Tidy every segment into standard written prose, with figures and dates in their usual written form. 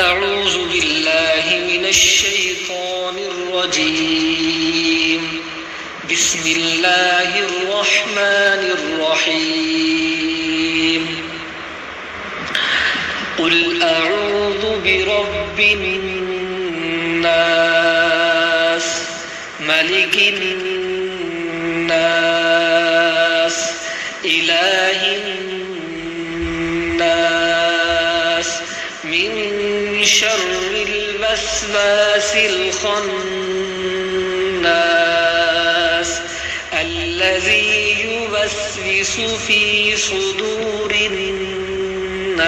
أعوذ بالله من الشيطان الرجيم. بسم الله الرحمن الرحيم. قل أعوذ برب الناس ملك الناس إله الناس من شر الوسواس الخناس الذي يوسوس في صدور الناس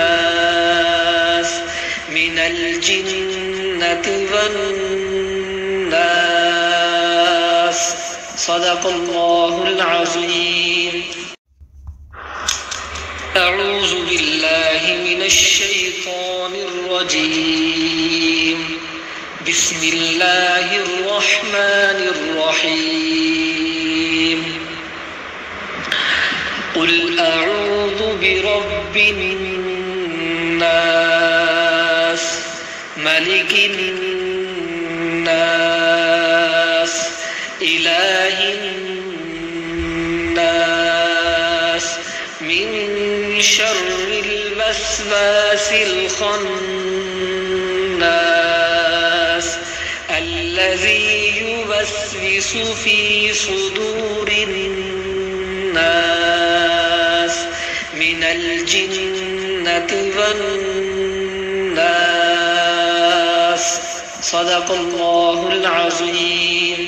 من الجنة والناس. صدق الله العظيم. أعوذ بالله من الشيطان الرجيم. بسم الله الرحمن الرحيم. قل أعوذ برب الناس ملك الناس إله الناس من شر الوسواس الخناس الذي يوسوس في صدور الناس من الجنة والناس. صدق الله العظيم.